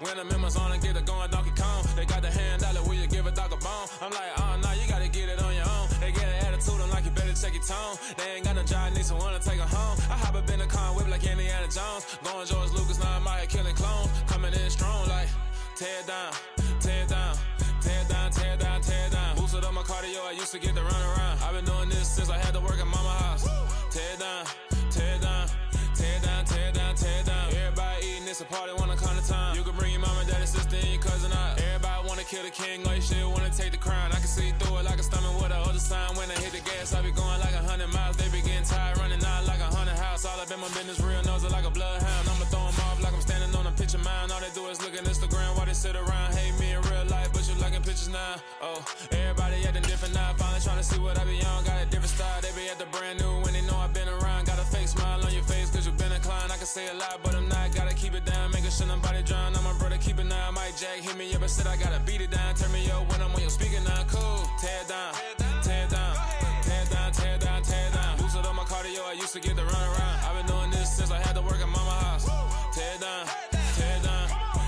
when I'm in my zone and get it going Donkey Kong. They got the hand dollar, will you give a dog a bone? I'm like, oh no, you gotta get it on your own. They get an attitude, I'm like, you better check your tone. They ain't got no job, need someone to take her home. I hop up in the car, whip like Indiana Jones. Going George Lucas, now I'm out here killing clones. Coming in strong like, tear it down, tear it down. Tear it down, tear it down, tear it down. Boosted up my cardio, I used to get to run around. I've been doing this since I had to work at mama house. Tear it down, tear it down, tear it down, tear it down, tear it down. Everybody eating, it's a party, wanna come to time. You can bring your mama, daddy, sister, and your cousin out. Everybody wanna kill the king, or you shit wanna take the crown. I can see through it like a stomach with a other sign. When I hit the gas, I be going like 100 miles. They be getting tired, running out like 100 house. All up in my business, real nose it like a bloodhound. I'ma throw them off like I'm standing on a picture mound. All they do is look at Instagram while they sit around. Hate me in real life, but you liking pictures now. Oh, everybody acting different now. Finally trying to see what I be on. Got a different style, they be at the brand new when they know I've been around. Got a fake smile on your face cause you been inclined. I can say a lot, but I'm not. Gotta keep it down, making sure nobody drown. I'm my brother, keep it now. Mike Jack hit me up and said I gotta beat it down. Turn me up when I'm on your speaker now. Cool, tear it down, tear it down, tear it down, tear it down, tear it down. Boosted up my cardio, I used to get to run around. I've been doing this since I had to work at mama house. Tear it down, tear it down,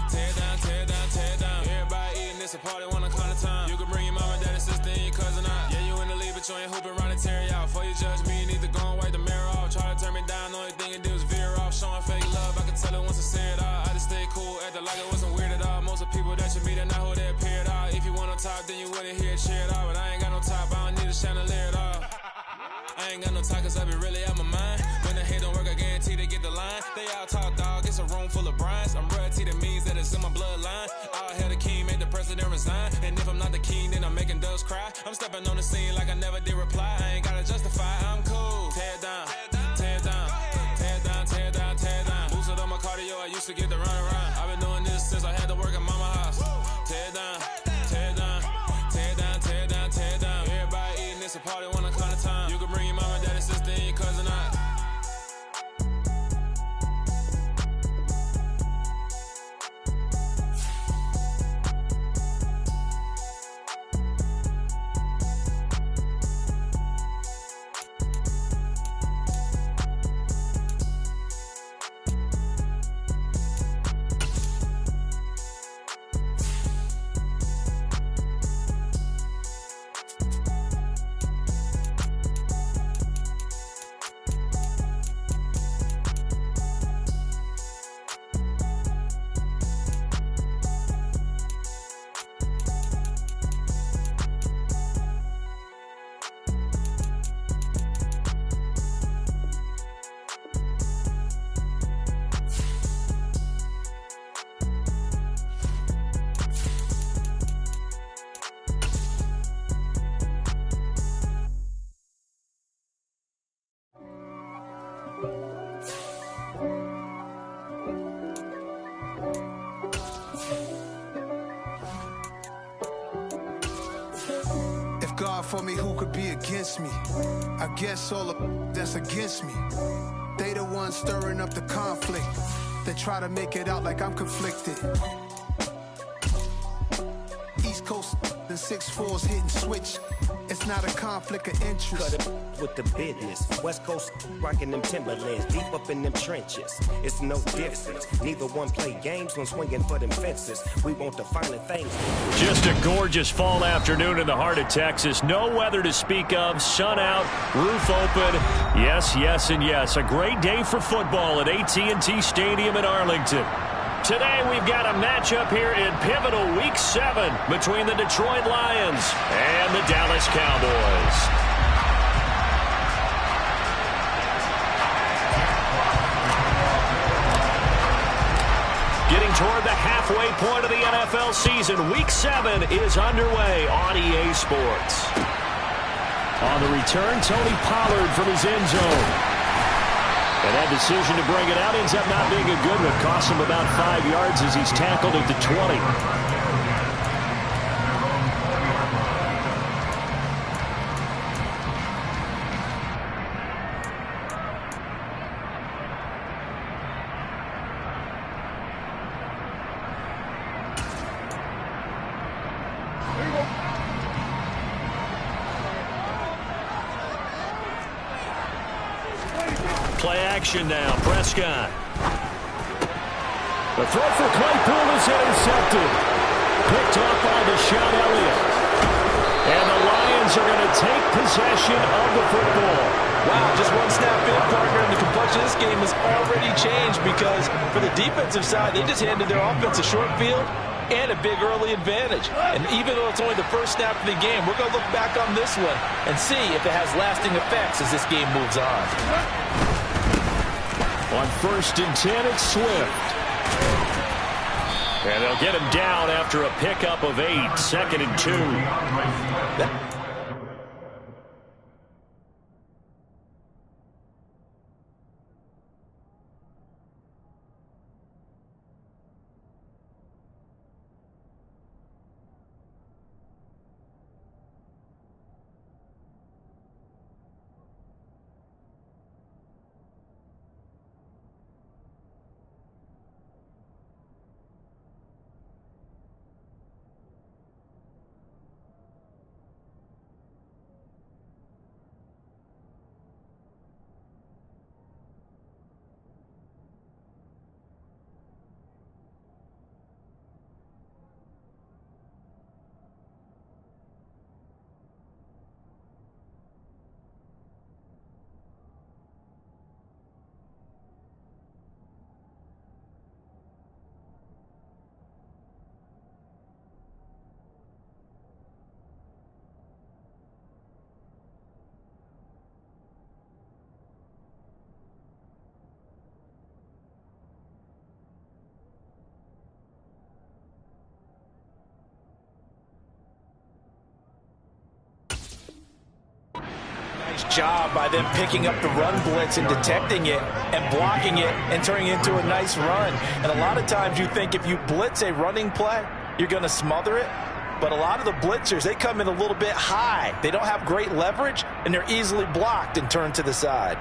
tear it down, tear it down, tear it down. Everybody eating, it's a party, wanna come to time. You can bring your mama, daddy, sister, and your cousin out. Yeah, you in the league, but you ain't hooping around and tear you out. Before you judge me, you need to go and wipe the mirror off. Try to turn me down, only thing you do is veer off. Showing fake love, I can tell it once I say it all. I just stay cool, acting like it wasn't weird at all. Most of the people that you meet are not who they appear at all. If you want on top, then you wouldn't hear it cheer it all. But I ain't got no top, I don't need a chandelier at all. I ain't got no time cause I be really out my mind. When the hate don't work, I guarantee they get the line. They all talk dog, it's a room full of brines. I'm royalty, that means that it's in my bloodline. All hail the king, make the president resign. And if I'm not the king, then I'm making doves cry. I'm stepping on the scene like I never did reply. I ain't gotta justify, I'm cool. Tear it down, tear it down, tear it down, tear it down, tear it down. Boosted up my cardio, I used to get to run around. I've been doing this since I had to work at mama house. Tear it down, tear it down, tear it down, tear it down, tear it down. Everybody eating, it's a party, wanna come to time. You can bring your mama, daddy, sister, and your cousin out. God for me, who could be against me? I guess all the that's against me. They the ones stirring up the conflict. They try to make it out like I'm conflicted. East Coast and 6'4's hitting switch. It's not a conflict of interest. Cut it with the business. West Coast rocking them Timberlands, deep up in them trenches. It's no difference. Neither one play games when swinging for them fences. We want the finer things. Just a gorgeous fall afternoon in the heart of Texas. No weather to speak of. Sun out, roof open. Yes, yes, and yes. A great day for football at AT&T Stadium in Arlington. Today we've got a matchup here in pivotal Week 7 between the Detroit Lions and the Dallas Cowboys. Getting toward the halfway point of the NFL season, Week 7 is underway on EA Sports. On the return, Tony Pollard from his end zone. And that decision to bring it out ends up not being a good one. Costs him about 5 yards as he's tackled at the 20. Play action now. Prescott. The throw for Claypool is intercepted. Picked off by Deshaun Elliott. And the Lions are going to take possession of the football. Wow, just one snap in, partner, and the complexion of this game has already changed because for the defensive side, they just handed their offense a short field and a big early advantage. And even though it's only the first snap of the game, we're going to look back on this one and see if it has lasting effects as this game moves on. On 1st and 10, it's Swift. And they'll get him down after a pickup of 8, 2nd and 2. Job by them picking up the run blitz and detecting it and blocking it and turning it into a nice run. And a lot of times you think if you blitz a running play, you're going to smother it. But a lot of the blitzers, they come in a little bit high. They don't have great leverage, and they're easily blocked and turned to the side.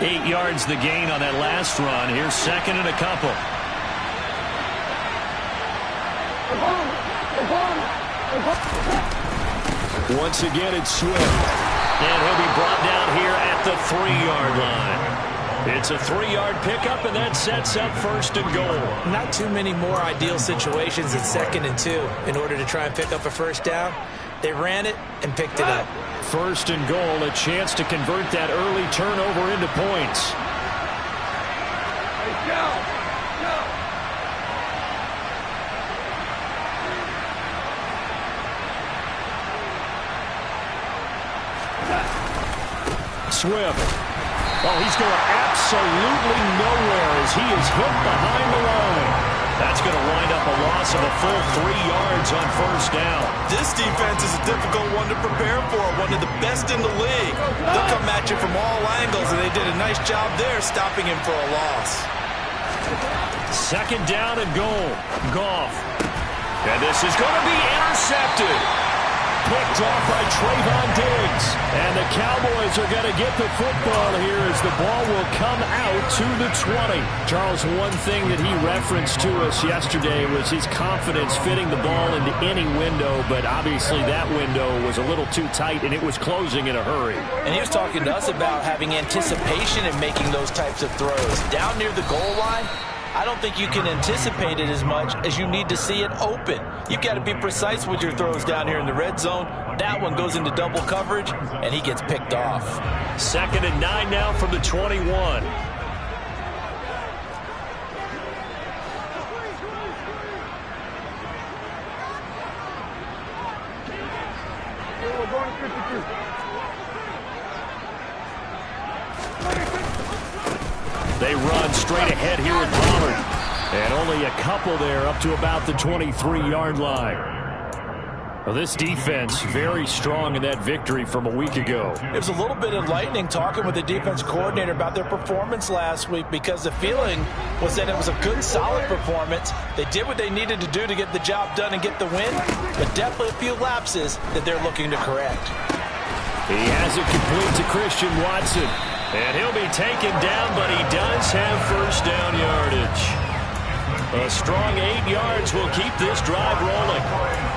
8 yards the gain on that last run. Here's 2nd and a couple. Once again, it's Swift. And he'll be brought down here at the 3-yard line. It's a 3-yard pickup, and that sets up 1st and goal. Not too many more ideal situations in 2nd and 2 in order to try and pick up a first down. They ran it and picked it up. 1st and goal, a chance to convert that early turnover into points. Swift. Oh, he's going absolutely nowhere as he is hit behind the line. That's going to wind up a loss of a full 3 yards on 1st down. This defense is a difficult one to prepare for, one of the best in the league. They'll come at you from all angles, and they did a nice job there stopping him for a loss. 2nd down and goal. Goff. And this is going to be intercepted. Picked off by Trayvon Diggs. And the Cowboys are going to get the football here as the ball will come out to the 20. Charles, one thing that he referenced to us yesterday was his confidence fitting the ball into any window, but obviously that window was a little too tight and it was closing in a hurry. And he was talking to us about having anticipation in making those types of throws. Down near the goal line, I don't think you can anticipate it as much as you need to see it open. You've got to be precise with your throws down here in the red zone. That one goes into double coverage, and he gets picked off. 2nd and 9 now from the 21. They run straight ahead here with Pollard. And only a couple there up to about the 23-yard line. Well, this defense very strong in that victory from a week ago. It was a little bit enlightening talking with the defense coordinator about their performance last week because the feeling was that it was a good, solid performance. They did what they needed to do to get the job done and get the win, but definitely a few lapses that they're looking to correct. He has it complete to Christian Watson. And he'll be taken down, but he does have 1st down yardage. A strong 8 yards will keep this drive rolling.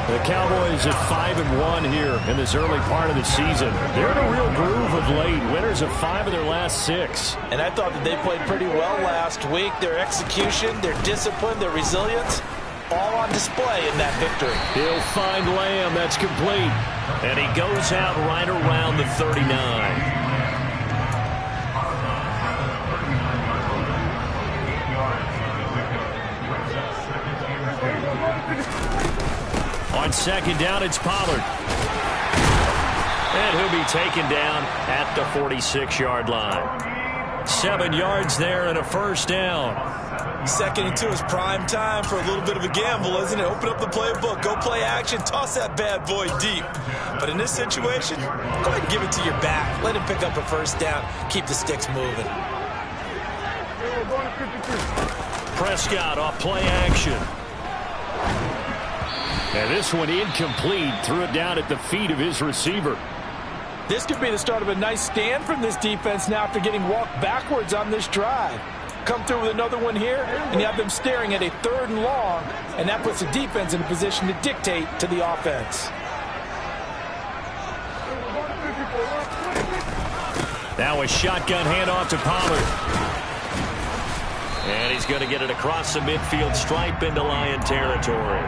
The Cowboys at 5-1 here in this early part of the season. They're in a real groove of late. Winners of 5 of their last 6. And I thought that they played pretty well last week. Their execution, their discipline, their resilience, all on display in that victory. He'll find Lamb. That's complete. And he goes out right around the 39. On second down, it's Pollard. And he'll be taken down at the 46-yard line. 7 yards there and a first down. 2nd and 2 is prime time for a little bit of a gamble, isn't it? Open up the playbook, go play action, toss that bad boy deep. But in this situation, go ahead and give it to your back. Let him pick up a first down. Keep the sticks moving. Prescott off play action. And this one incomplete. Threw it down at the feet of his receiver. This could be the start of a nice stand from this defense now after getting walked backwards on this drive. Come through with another one here, and you have them staring at a 3rd and long, and that puts the defense in a position to dictate to the offense. Now a shotgun handoff to Pollard. And he's going to get it across the midfield stripe into Lion territory.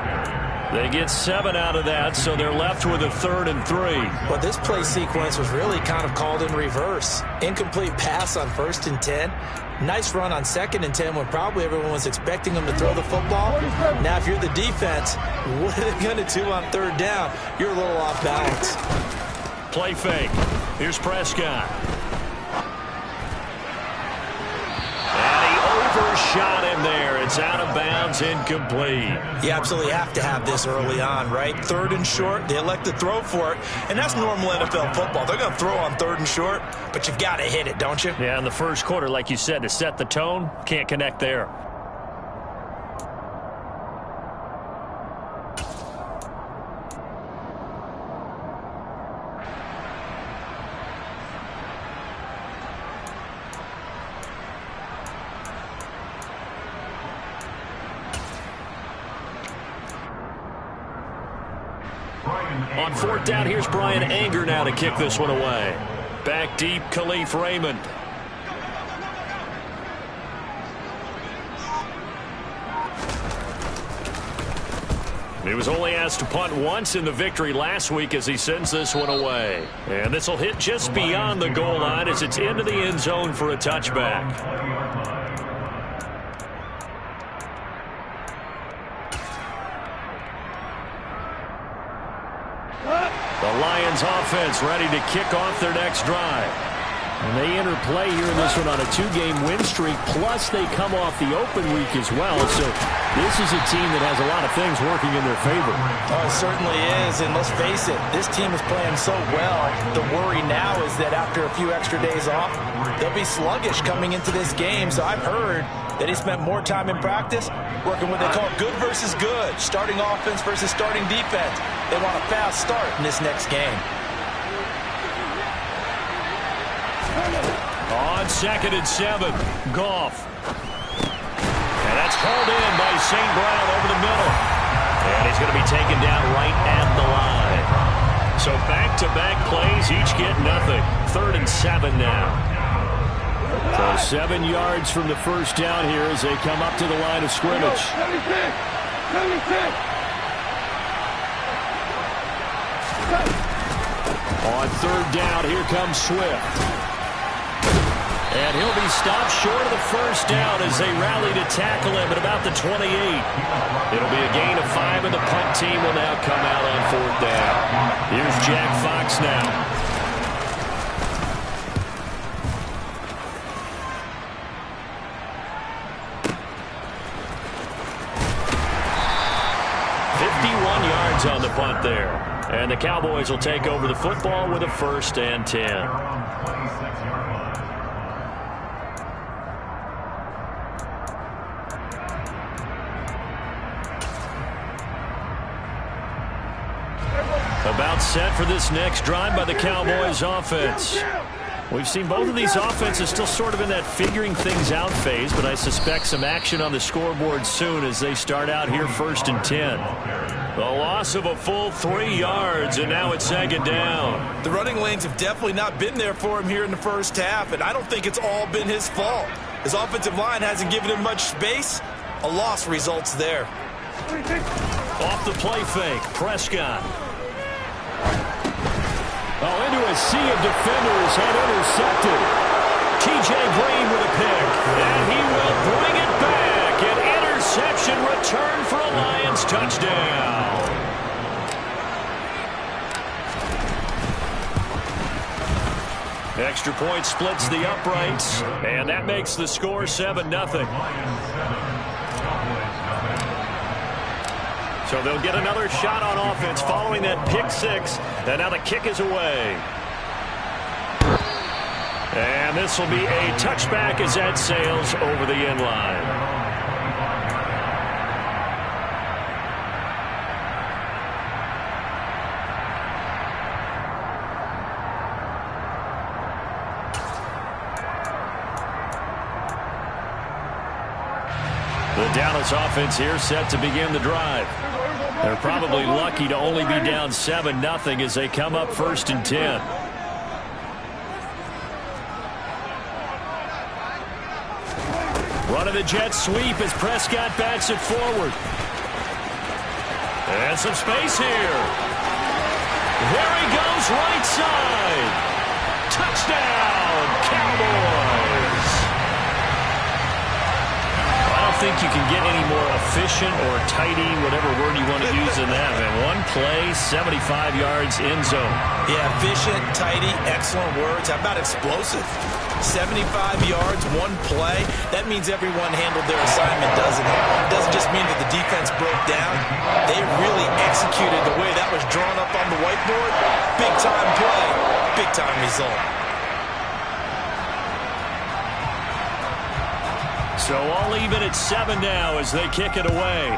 They get 7 out of that, so they're left with a 3rd and 3. Well, this play sequence was really kind of called in reverse. Incomplete pass on 1st and 10. Nice run on 2nd and 10 when probably everyone was expecting them to throw the football. Now, if you're the defense, what are they going to do on 3rd down? You're a little off balance. Play fake. Here's Prescott. Overshot him there. It's out of bounds, incomplete. You absolutely have to have this early on, right? 3rd and short, they elect to throw for it, and that's normal NFL football. They're going to throw on 3rd and short, but you've got to hit it, don't you? Yeah, in the first quarter, like you said, to set the tone, can't connect there. On 4th down, here's Brian Anger now to kick this one away. Back deep, Khalif Raymond. He was only asked to punt once in the victory last week as he sends this one away. And this will hit just beyond the goal line as it's into the end zone for a touchback. The Lions offense ready to kick off their next drive. And they enter play here in this one on a 2-game win streak, plus they come off the open week as well. So this is a team that has a lot of things working in their favor. Oh, it certainly is, and let's face it, this team is playing so well. The worry now is that after a few extra days off, they'll be sluggish coming into this game. So I've heard that he spent more time in practice working what they call good versus good, starting offense versus starting defense. They want a fast start in this next game. On 2nd and 7, Goff. And that's called in by St. Brown over the middle. And he's going to be taken down right at the line. So back-to-back plays, each get nothing. 3rd and 7 now. So 7 yards from the first down here as they come up to the line of scrimmage. On 3rd down, here comes Swift. And he'll be stopped short of the first down as they rally to tackle him at about the 28. It'll be a gain of 5, and the punt team will now come out on 4th down. Here's Jack Fox now. On the punt there. And the Cowboys will take over the football with a 1st and 10. About set for this next drive by the Cowboys offense. We've seen both of these offenses still sort of in that figuring things out phase, but I suspect some action on the scoreboard soon as they start out here 1st and 10. The loss of a full 3 yards, and now it's 2nd down. The running lanes have definitely not been there for him here in the first half, and I don't think it's all been his fault. His offensive line hasn't given him much space. A loss results there. Off the play fake, Prescott. Oh, into a sea of defenders and intercepted. T.J. Green with a pick, and he will bring it back. An interception return for a Lions touchdown. Extra point splits the uprights, and that makes the score 7-0. So they'll get another shot on offense following that pick 6. And now the kick is away. And this will be a touchback as that sails over the end line. The Dallas offense here set to begin the drive. They're probably lucky to only be down 7-0 as they come up 1st and 10. Run of the jet sweep as Prescott bats it forward. And some space here. There he goes, right side. Touchdown, Cowboys. I don't think you can get any more efficient or tidy, whatever word you want to use in that, man. One play, 75 yards in zone. Yeah, efficient, tidy, excellent words. How about explosive? 75 yards, one play. That means everyone handled their assignment, doesn't it? It doesn't just mean that the defense broke down. They really executed the way that was drawn up on the whiteboard. Big-time play, big-time result. So all even at 7 now as they kick it away.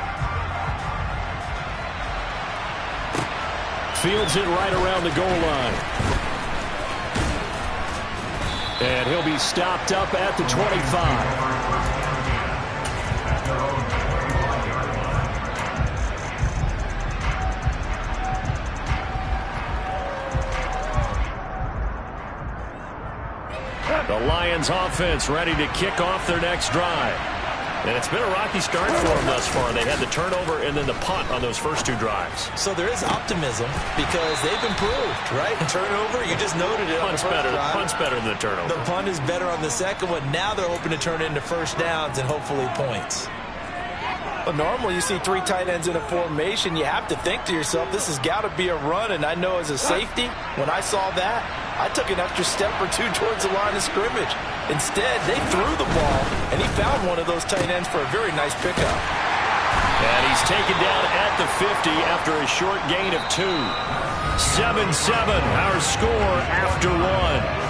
Fields it right around the goal line. And he'll be stopped up at the 25. The Lions offense ready to kick off their next drive. And it's been a rocky start for them thus far. They had the turnover and then the punt on those first 2 drives. So there is optimism because they've improved, right? Turnover, you just noted it. Punt's better than the turnover. The punt is better on the second one. Now they're hoping to turn it into first downs and hopefully points. Well, normally you see 3 tight ends in a formation. You have to think to yourself, this has got to be a run. And I know as a safety, when I saw that, I took an extra step or 2 towards the line of scrimmage. Instead, they threw the ball, and he found one of those tight ends for a very nice pickup. And he's taken down at the 50 after a short gain of 2. 7-7, our score after 1.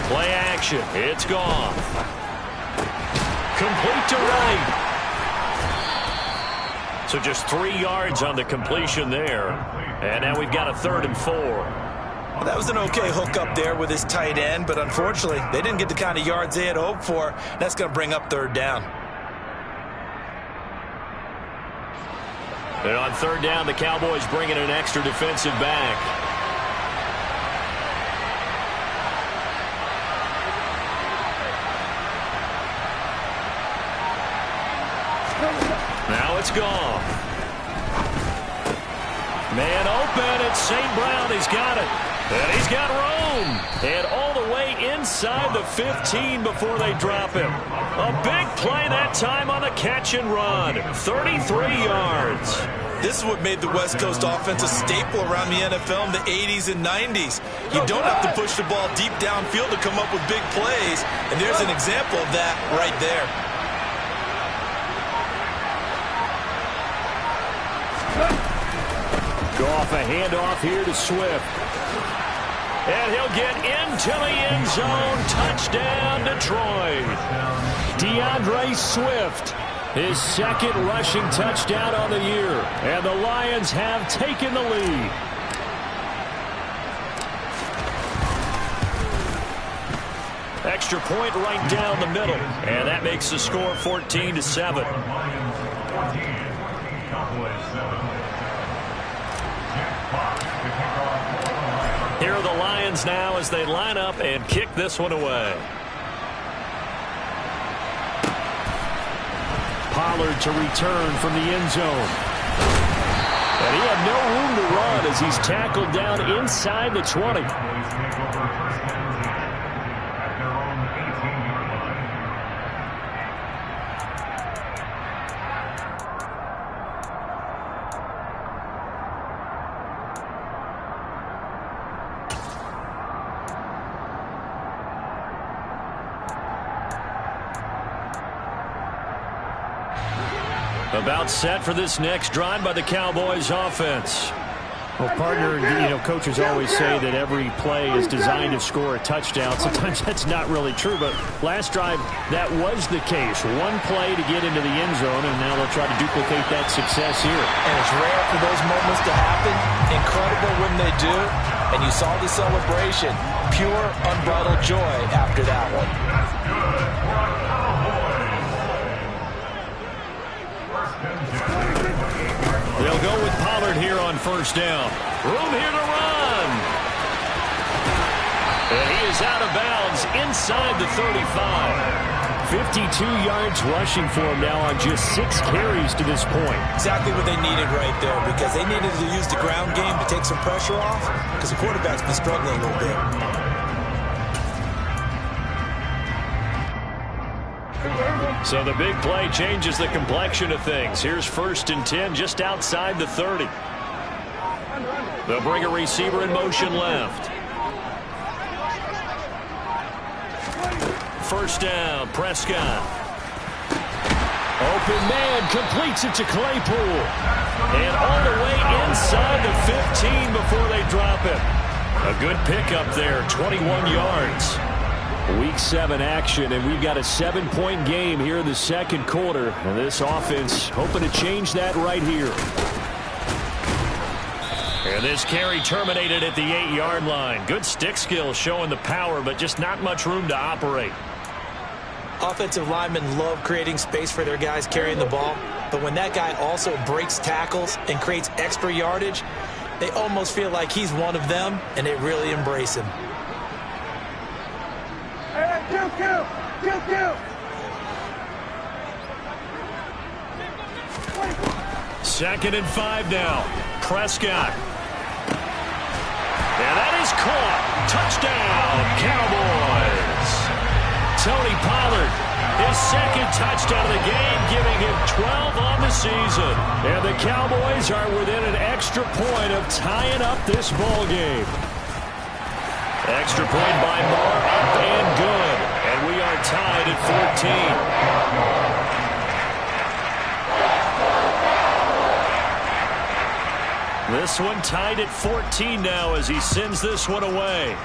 Play action. It's gone. Complete to right. So just 3 yards on the completion there. And now we've got a 3rd and 4. Well, that was an okay hook up there with his tight end, but unfortunately, they didn't get the kind of yards they had hoped for. That's going to bring up 3rd down. And on 3rd down, the Cowboys bring in an extra defensive back. Now it's gone. Man open, it's St. Brown. He's got it. And he's got room. And all the way inside the 15 before they drop him. A big play that time on the catch and run. 33 yards. This is what made the West Coast offense a staple around the NFL in the 80s and 90s. You don't have to push the ball deep downfield to come up with big plays, and there's an example of that right there. Go off a handoff here to Swift. And he'll get into the end zone. Touchdown, Detroit. DeAndre Swift, his second rushing touchdown on the year. And the Lions have taken the lead. Extra point right down the middle. And that makes the score 14-7. Here are the Lions now as they line up and kick this one away. Pollard to return from the end zone. And he had no room to run as he's tackled down inside the 20. About set for this next drive by the Cowboys offense. Well, partner, coaches always say that every play is designed to score a touchdown. Sometimes that's not really true, but last drive, that was the case. One play to get into the end zone, and now they'll try to duplicate that success here. And it's rare for those moments to happen. Incredible when they do. And you saw the celebration. Pure, unbridled joy after that one. They'll go with Pollard here on first down. Room here to run. And he is out of bounds inside the 35. 52 yards rushing for him now on just 6 carries to this point. Exactly what they needed right there, because they needed to use the ground game to take some pressure off, because the quarterback's been struggling a little bit. So the big play changes the complexion of things. Here's 1st and 10 just outside the 30. They'll bring a receiver in motion left. First down, Prescott. Open man, completes it to Claypool. And all the way inside the 15 before they drop it. A good pickup there, 21 yards. Week 7 action, and we've got a 7-point game here in the second quarter. And this offense hoping to change that right here. And this carry terminated at the 8-yard line. Good stick skill showing the power, but just not much room to operate. Offensive linemen love creating space for their guys carrying the ball, but when that guy also breaks tackles and creates extra yardage, they almost feel like he's one of them, and they really embrace him. Second and 5 now. Prescott. And that is caught. Touchdown, Cowboys. Tony Pollard, his second touchdown of the game, giving him 12 on the season. And the Cowboys are within an extra point of tying up this ball game. Extra point by Moore, up and good. And we are tied at 14. This one tied at 14 now as he sends this one away.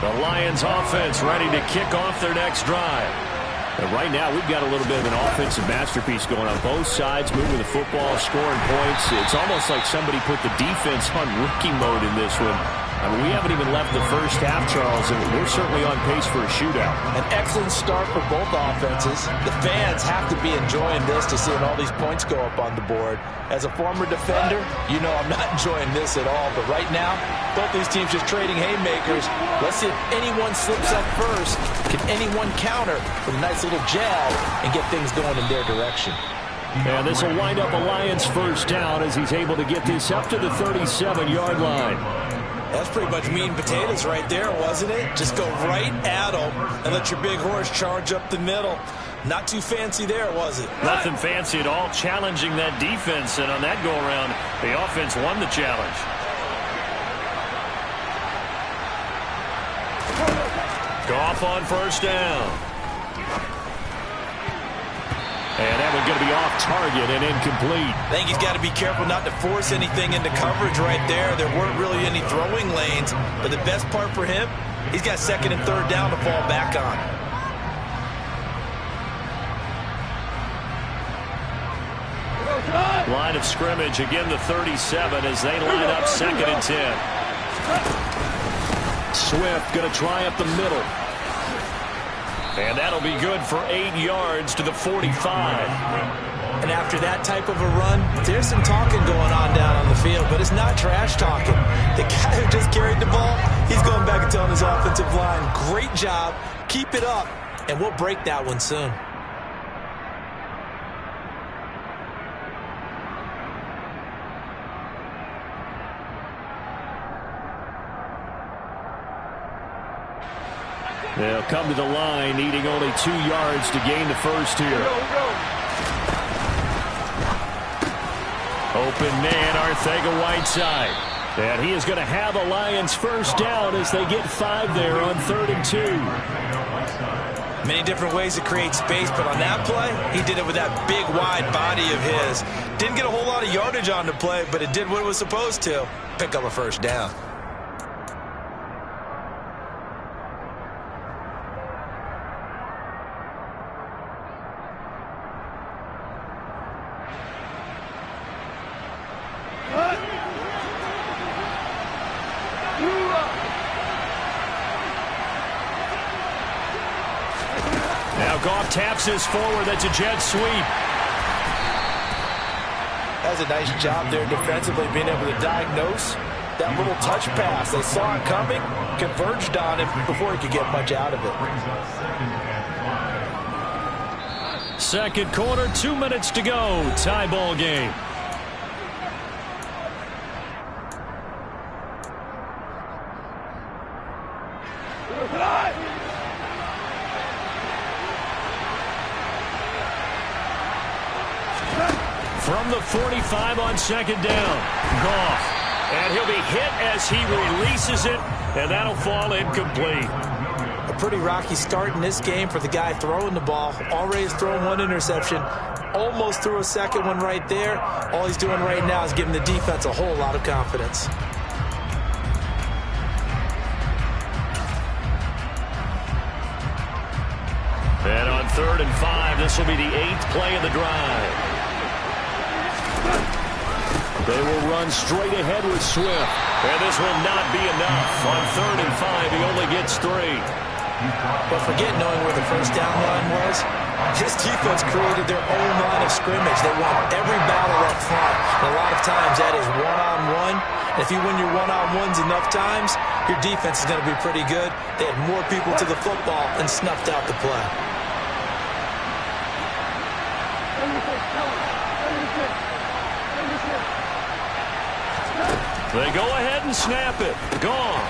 The Lions offense ready to kick off their next drive. And right now we've got a little bit of an offensive masterpiece going on both sides, moving the football, scoring points. It's almost like somebody put the defense on rookie mode in this one. I mean, we haven't even left the first half, Charles, and we're certainly on pace for a shootout. An excellent start for both offenses. The fans have to be enjoying this to seeing all these points go up on the board. As a former defender, you know I'm not enjoying this at all. But right now, both these teams just trading haymakers. Let's see if anyone slips up first. Can anyone counter with a nice little jab and get things going in their direction? And this will wind up a Lions first down as he's able to get this up to the 37-yard line. That's pretty much meat and potatoes right there, wasn't it? Just go right at them and let your big horse charge up the middle. Not too fancy there, was it? Nothing fancy at all, challenging that defense. And on that go-around, the offense won the challenge. Goff on first down. And that one's going to be off target and incomplete. I think he's got to be careful not to force anything into coverage right there. There weren't really any throwing lanes. But the best part for him, he's got second and third down to fall back on. Line of scrimmage, again the 37 as they line up second and 10. Swift going to try up the middle. And that'll be good for 8 yards to the 45. And after that type of a run, there's some talking going on down on the field, but it's not trash talking. The guy who just carried the ball, he's going back and telling his offensive line, great job, keep it up, and we'll break that one soon. They'll come to the line, needing only 2 yards to gain the first here. Open man, Arcega-Whiteside. And he is going to have a Lions first down as they get 5 there on 3rd and 2. Many different ways to create space, but on that play, he did it with that big, wide body of his. Didn't get a whole lot of yardage on the play, but it did what it was supposed to. Pick up a first down. Goff taps this forward. That's a jet sweep. That's a nice job there defensively, being able to diagnose that little touch pass. They saw it coming, converged on it before he could get much out of it. Second quarter, 2 minutes to go. Tie ball game. From the 45 on second down, Goff. And he'll be hit as he releases it, and that'll fall incomplete. A pretty rocky start in this game for the guy throwing the ball. Already has thrown 1 interception. Almost threw a second one right there. All he's doing right now is giving the defense a whole lot of confidence. And on 3rd and 5, this will be the 8th play of the drive. They will run straight ahead with Swift. And this will not be enough. On 3rd and 5, he only gets 3. But forget knowing where the first down line was. His defense created their own line of scrimmage. They won every battle up front. And a lot of times that is one-on-one. And if you win your one-on-ones enough times, your defense is going to be pretty good. They had more people to the football and snuffed out the play. They go ahead and snap it. Gone.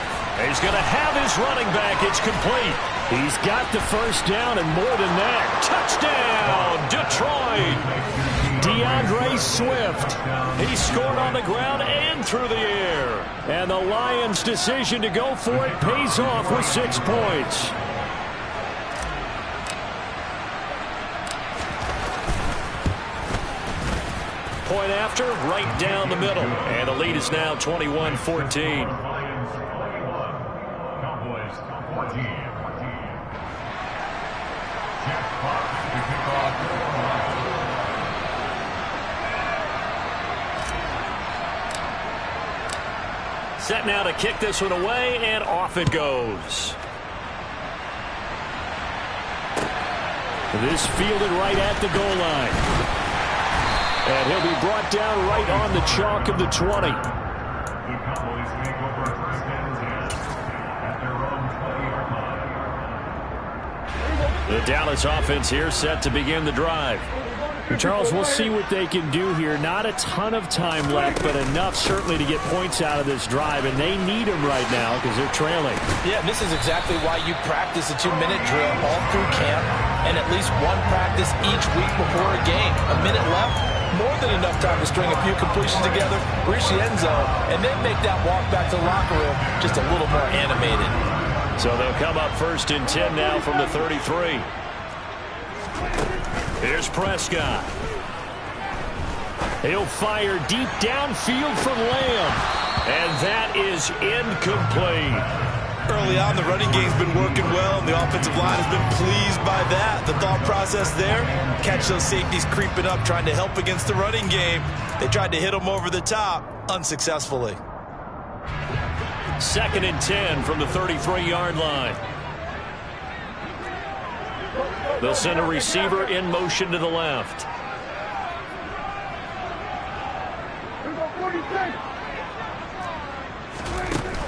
He's going to have his running back. It's complete. He's got the first down and more than that. Touchdown, Detroit. DeAndre Swift. He scored on the ground and through the air. And the Lions' decision to go for it pays off with 6 points. Point after, right down the middle. And the lead is now 21-14. Cowboys 14. Set now to kick this one away, and off it goes. This fielded right at the goal line. And he'll be brought down right on the chalk of the 20. The Cowboys take over first and 10 at their own 20-yard line. The Dallas offense here set to begin the drive. Charles, we'll see what they can do here. Not a ton of time left, but enough certainly to get points out of this drive, and they need them right now because they're trailing. Yeah, this is exactly why you practice a 2-minute drill all through camp and at least one practice each week before a game. A minute left, more than enough time to string a few completions together, reach the end zone, and then make that walk back to the locker room just a little more animated. So they'll come up 1st and 10 now from the 33. Here's Prescott. He'll fire deep downfield from Lamb. And that is incomplete. Early on, the running game's been working well, and the offensive line has been pleased by that. The thought process there, catch those safeties creeping up, trying to help against the running game. They tried to hit them over the top, unsuccessfully. 2nd and 10 from the 33-yard line. They'll send a receiver in motion to the left.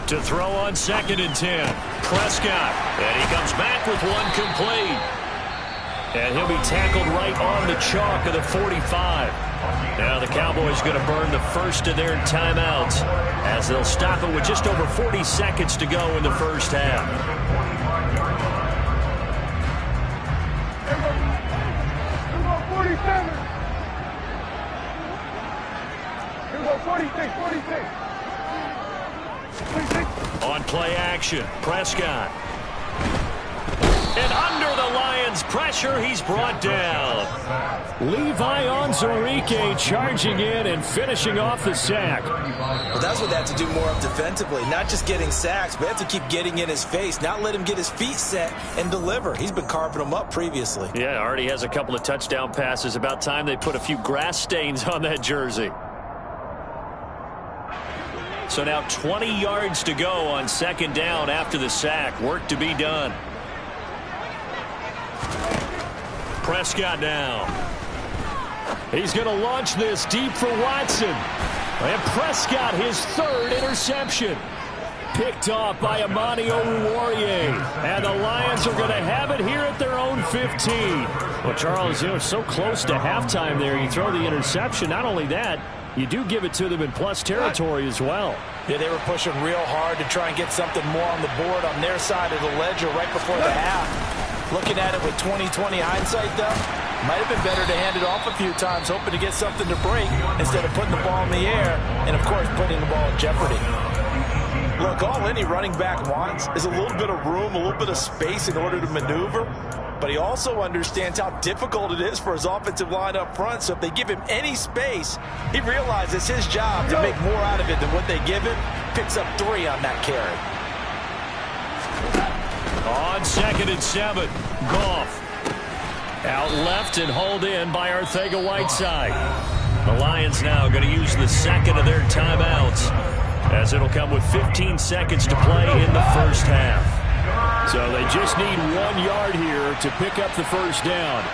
To throw on 2nd and 10. Prescott. And he comes back with one complete. And he'll be tackled right on the chalk of the 45. Now the Cowboys going to burn the first of their timeouts as they'll stop it with just over 40 seconds to go in the first half. On play action, Prescott. And under the Lions' pressure, he's brought down. Levi Onwuzurike charging in and finishing off the sack. Well, that's what they have to do more of defensively. Not just getting sacks, but have to keep getting in his face, not let him get his feet set and deliver. He's been carving them up previously. Yeah, already has a couple of touchdown passes. About time they put a few grass stains on that jersey. So now 20 yards to go on 2nd down after the sack. Work to be done. Prescott now. He's going to launch this deep for Watson. And Prescott, his 3rd interception. Picked off by Amani Oruwariye. And the Lions are going to have it here at their own 15. Well, Charles, so close to halftime there. You throw the interception. Not only that, you do give it to them in plus territory as well. Yeah, they were pushing real hard to try and get something more on the board on their side of the ledger right before the half. Looking at it with 20/20 hindsight, though, might have been better to hand it off a few times, hoping to get something to break instead of putting the ball in the air and, of course, putting the ball in jeopardy. Look, all any running back wants is a little bit of room, a little bit of space in order to maneuver. But he also understands how difficult it is for his offensive line up front. So if they give him any space, he realizes it's his job to make more out of it than what they give him. Picks up 3 on that carry. On 2nd and 7, Goff. Out left and hauled in by Arcega-Whiteside. The Lions now going to use the 2nd of their timeouts, as it'll come with 15 seconds to play in the first half. So they just need 1 yard here to pick up the first down.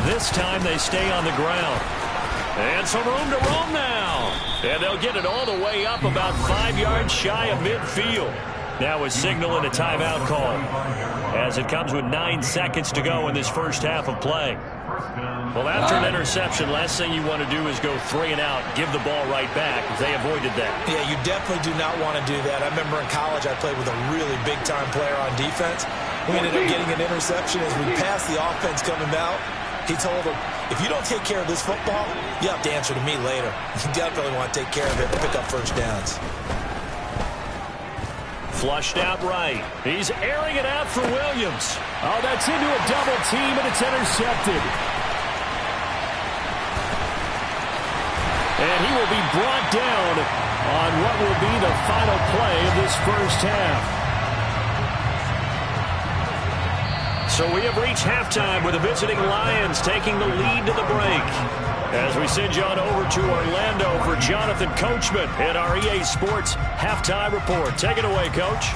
This time they stay on the ground. And some room to roam now. And they'll get it all the way up about 5 yards shy of midfield. Now a signal and a timeout call, as it comes with 9 seconds to go in this first half of play. Well, after an interception, last thing you want to do is go 3 and out, give the ball right back. They avoided that. Yeah, you definitely do not want to do that. I remember in college I played with a really big-time player on defense. We ended up getting an interception as we passed the offense coming out. He told him, if you don't take care of this football, you have to answer to me later. You definitely want to take care of it and pick up first downs. Flushed out right. He's airing it out for Williams. Oh, that's into a double team, and it's intercepted. And he will be brought down on what will be the final play of this first half. So we have reached halftime with the visiting Lions taking the lead to the break. As we send you on over to Orlando for Jonathan Coachman at our EA Sports Halftime Report. Take it away, Coach.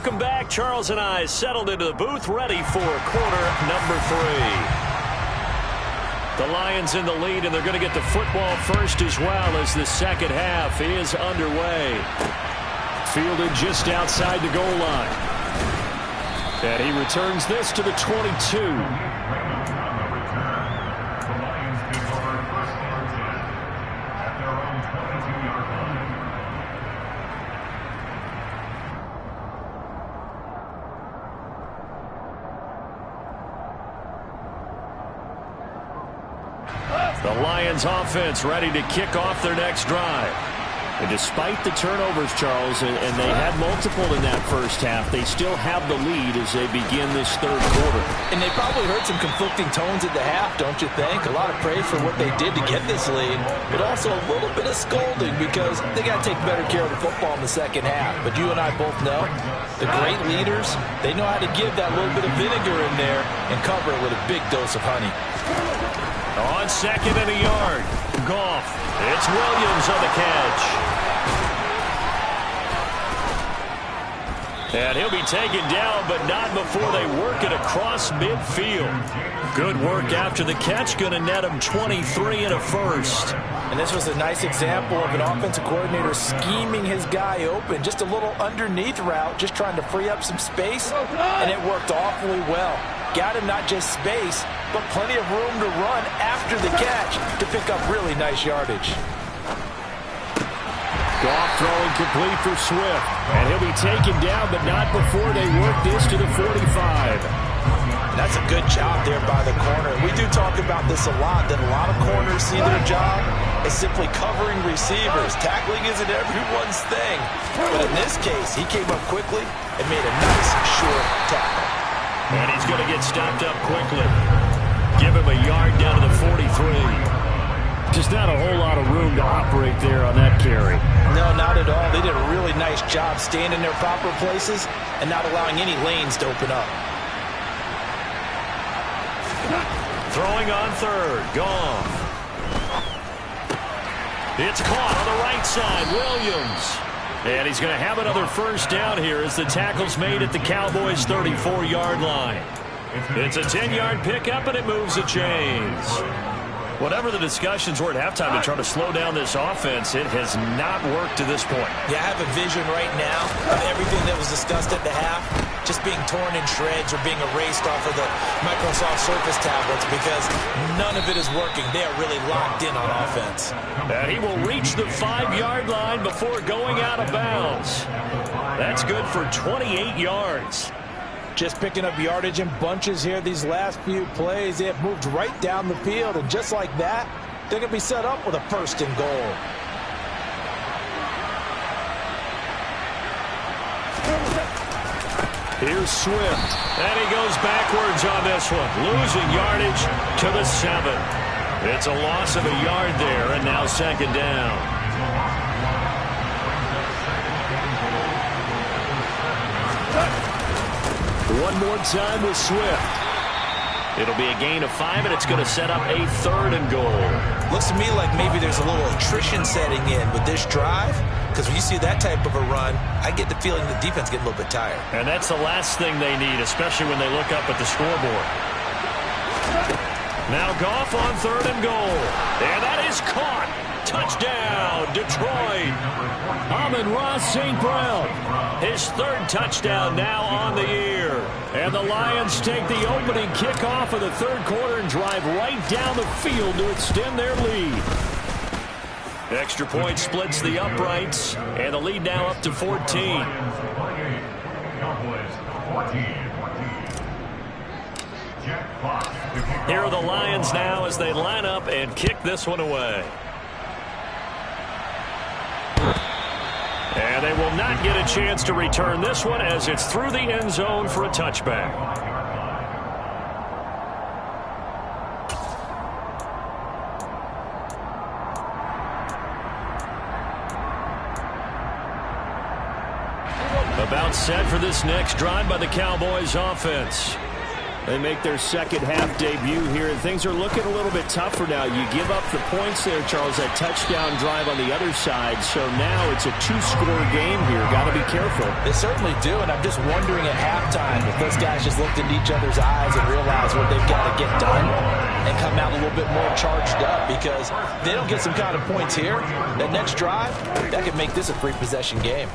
Welcome back. Charles and I settled into the booth, ready for quarter number 3. The Lions in the lead, and they're going to get the football first as well as the second half is underway. Fielded just outside the goal line. And he returns this to the 22. The Lions offense ready to kick off their next drive. And despite the turnovers, Charles, and they had multiple in that first half, they still have the lead as they begin this third quarter. And they probably heard some conflicting tones at the half, don't you think? A lot of praise for what they did to get this lead, but also a little bit of scolding because they got to take better care of the football in the second half. But you and I both know the great leaders, they know how to give that little bit of vinegar in there and cover it with a big dose of honey. On second and a yard, Goff. It's Williams on the catch. And he'll be taken down, but not before they work it across midfield. Good work after the catch, going to net him 23 and a first. And this was a nice example of an offensive coordinator scheming his guy open. Just a little underneath route, just trying to free up some space, and it worked awfully well. Got him not just space, but plenty of room to run after the catch to pick up really nice yardage. Goff throwing complete for Swift. And he'll be taken down, but not before they work this to the 45. And that's a good job there by the corner. We do talk about this a lot, that a lot of corners see their job as simply covering receivers. Tackling isn't everyone's thing. But in this case, he came up quickly and made a nice, short tackle. And he's going to get stopped up quickly. Give him a yard down to the 43. Just not a whole lot of room to operate there on that carry. No, not at all. They did a really nice job staying in their proper places and not allowing any lanes to open up. Throwing on third. Goff. It's caught on the right side. Williams. And he's going to have another first down here as the tackle's made at the Cowboys' 34-yard line. It's a 10-yard pickup, and it moves the chains. Whatever the discussions were at halftime to try to slow down this offense, it has not worked to this point. Yeah, I have a vision right now of everything that was discussed at the half just being torn in shreds or being erased off of the Microsoft Surface tablets because none of it is working. They are really locked in on offense. And he will reach the 5-yard line before going out of bounds. That's good for 28 yards. Just picking up yardage in bunches here these last few plays. They have moved right down the field, and just like that, they're going to be set up with a first and goal. Here's Swift, and he goes backwards on this one, losing yardage to the 7. It's a loss of a yard there, and now second down. One more time with Swift. It'll be a gain of 5, and it's going to set up a 3rd and goal. Looks to me like maybe there's a little attrition setting in with this drive, because when you see that type of a run, I get the feeling the defense get a little bit tired. And that's the last thing they need, especially when they look up at the scoreboard. Now Goff on 3rd and goal. And that is caught. Touchdown, Detroit. Amon-Ra St. Brown. His 3rd touchdown now on the year. And the Lions take the opening kickoff of the 3rd quarter and drive right down the field to extend their lead. Extra point splits the uprights, and the lead now up to 14. Here are the Lions now as they line up and kick this one away. And they will not get a chance to return this one as it's through the end zone for a touchback. About set for this next drive by the Cowboys offense. They make their second half debut here, and things are looking a little bit tougher now. You give up the points there, Charles, that touchdown drive on the other side. So now it's a two-score game here. Got to be careful. They certainly do, and I'm just wondering at halftime if those guys just looked into each other's eyes and realized what they've got to get done and come out a little bit more charged up, because they don't get some kind of points here. That next drive, that could make this a three-possession game.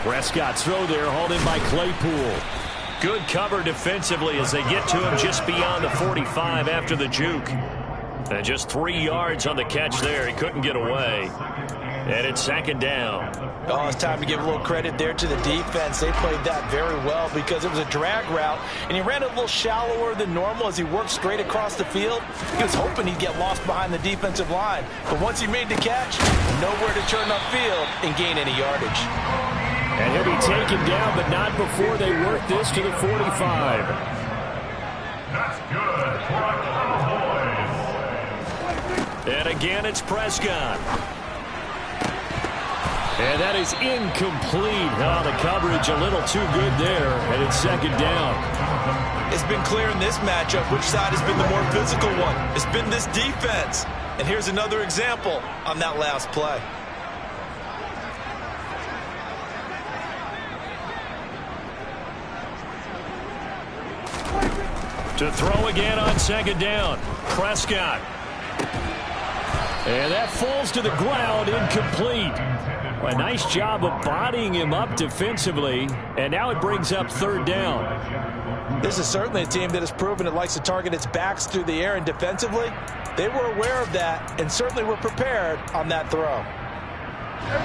Prescott's throw there, hauled in by Claypool. Good cover defensively as they get to him just beyond the 45 after the juke. And just 3 yards on the catch there. He couldn't get away. And it's second down. Oh, it's time to give a little credit there to the defense. They played that very well because it was a drag route, and he ran a little shallower than normal as he worked straight across the field. He was hoping he'd get lost behind the defensive line. But once he made the catch, nowhere to turn upfield and gain any yardage. And he'll be taken down, but not before they work this to the 45. That's good for a Cowboys. And again, it's Prescott. And that is incomplete. Oh, the coverage a little too good there, and it's second down. It's been clear in this matchup which side has been the more physical one. It's been this defense. And here's another example on that last play. To throw again on second down. Prescott. And that falls to the ground, incomplete. A nice job of bodying him up defensively. And now it brings up third down. This is certainly a team that has proven it likes to target its backs through the air, and defensively, they were aware of that and certainly were prepared on that throw.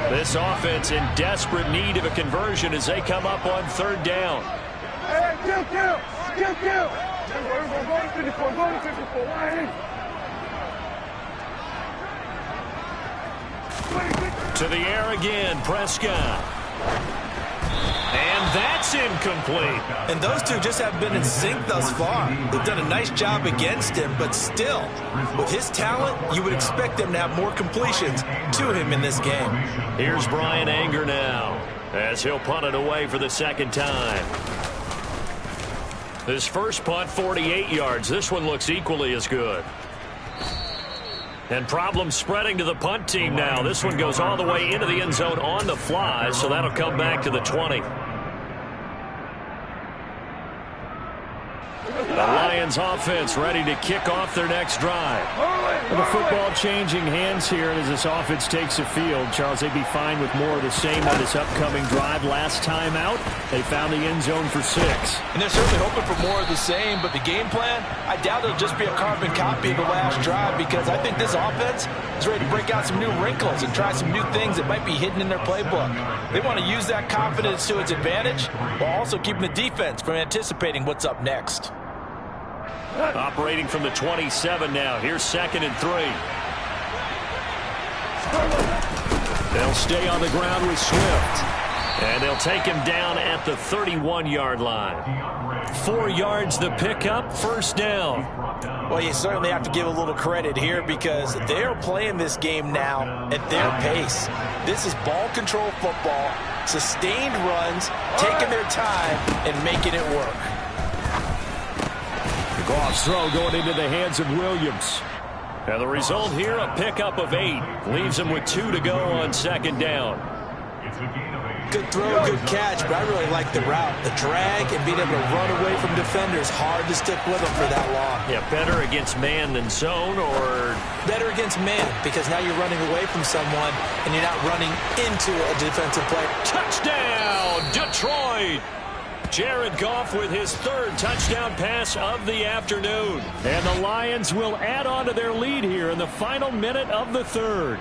This offense in desperate need of a conversion as they come up on third down. Hey, kill. Go to 54, To the air again, Prescott. And that's incomplete. And those two just have been in sync thus far. They've done a nice job against him, but still, with his talent, you would expect them to have more completions to him in this game. Here's Brian Anger now as he'll punt it away for the second time. His first punt, 48 yards. This one looks equally as good. And problems spreading to the punt team now. This one goes all the way into the end zone on the fly, so that'll come back to the 20. The Lions offense ready to kick off their next drive. Well, the football changing hands here as this offense takes the field. Charles, they'd be fine with more of the same on this upcoming drive. Last time out, they found the end zone for 6. And they're certainly hoping for more of the same, but the game plan, I doubt it'll just be a carbon copy of the last drive, because I think this offense is ready to break out some new wrinkles and try some new things that might be hidden in their playbook. They want to use that confidence to its advantage while also keeping the defense from anticipating what's up next. Operating from the 27 now. Here's 2nd and 3. They'll stay on the ground with Swift. And they'll take him down at the 31-yard line. 4 yards the pickup, first down. Well, you certainly have to give a little credit here because they're playing this game now at their pace. This is ball control football, sustained runs, taking their time and making it work. Goff's throw going into the hands of Williams. And the result here, a pickup of 8. Leaves him with 2 to go on second down. Good throw, good catch, but I really like the route. The drag and being able to run away from defenders, hard to stick with them for that long. Yeah, better against man than zone, or? Better against man, because now you're running away from someone and you're not running into a defensive player. Touchdown, Detroit! Jared Goff with his 3rd touchdown pass of the afternoon. And the Lions will add on to their lead here in the final minute of the 3rd.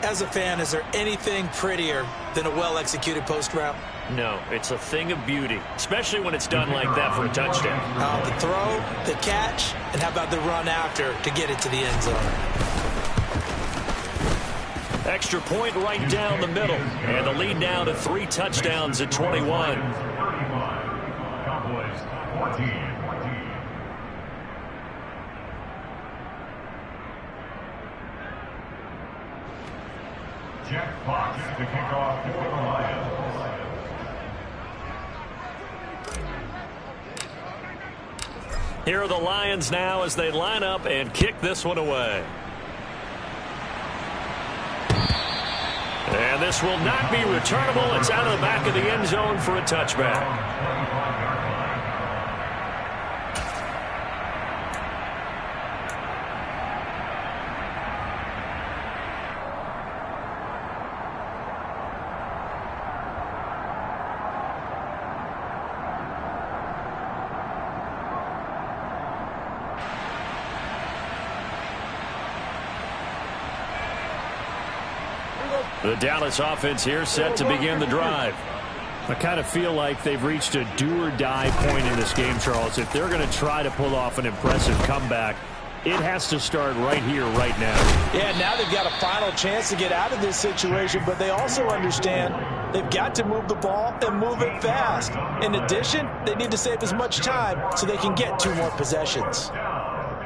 As a fan, is there anything prettier than a well-executed post route? No, it's a thing of beauty, especially when it's done like that for a touchdown. The throw, the catch, and how about the run after to get it to the end zone? Extra point right down the middle. And the lead now to 3 touchdowns at 21. Cowboys 14. Jack Fox to kick off for the Lions. Here are the Lions now as they line up and kick this one away. And this will not be returnable. It's out of the back of the end zone for a touchback. The Dallas offense here set to begin the drive. I kind of feel like they've reached a do-or-die point in this game, Charles. If they're going to try to pull off an impressive comeback, it has to start right here, right now. Yeah, now they've got a final chance to get out of this situation, but they also understand they've got to move the ball and move it fast. In addition, they need to save as much time so they can get 2 more possessions.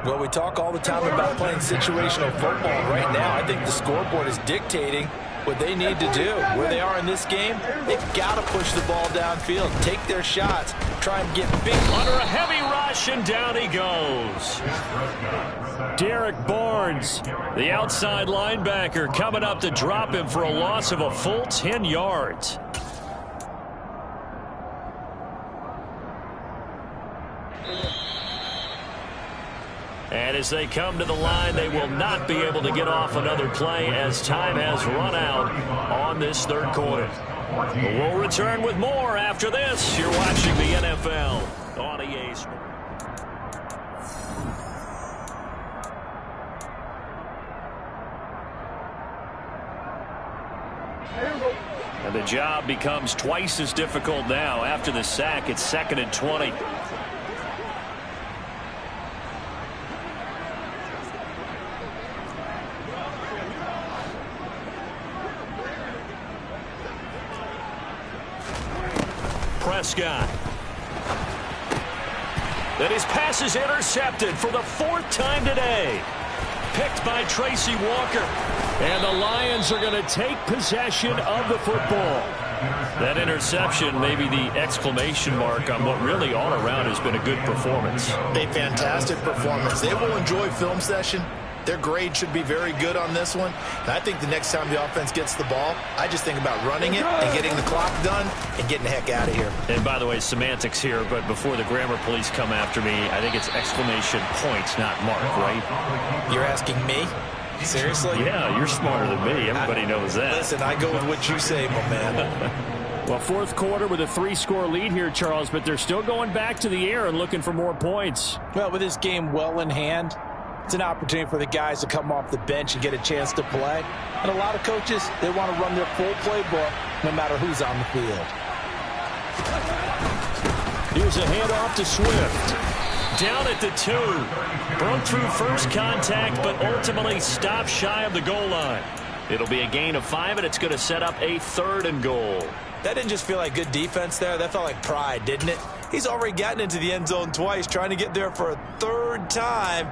Well, we talk all the time about playing situational football. Right now, I think the scoreboard is dictating what they need to do. Where they are in this game, they've got to push the ball downfield, take their shots, try and get big. Under a heavy rush, and down he goes. Derek Barnes, the outside linebacker, coming up to drop him for a loss of a full 10 yards. And as they come to the line, they will not be able to get off another play as time has run out on this third quarter. We'll return with more after this. You're watching the NFL on EA Sports. And the job becomes twice as difficult now. After the sack, it's 2nd and 20. Prescott. Then his pass is intercepted for the 4th time today. Picked by Tracy Walker. And the Lions are going to take possession of the football. That interception may be the exclamation mark on what really all around has been a good performance. A fantastic performance. They will enjoy film session. Their grade should be very good on this one. And I think the next time the offense gets the ball, I just think about running it and getting the clock done and getting the heck out of here. And by the way, semantics here, but before the grammar police come after me, I think it's exclamation point, not mark, right? You're asking me? Seriously? Yeah, you're smarter than me. Everybody knows that. Listen, I go with what you say, my man. Well, 4th quarter with a 3-score lead here, Charles, but they're still going back to the air and looking for more points. Well, with this game well in hand, it's an opportunity for the guys to come off the bench and get a chance to play. And a lot of coaches, they want to run their full playbook no matter who's on the field. Here's a handoff to Swift. Down at the 2. Broke through first contact, but ultimately stopped shy of the goal line. It'll be a gain of 5, and it's going to set up a 3rd and goal. That didn't just feel like good defense there. That felt like pride, didn't it? He's already gotten into the end zone twice, trying to get there for a 3rd time.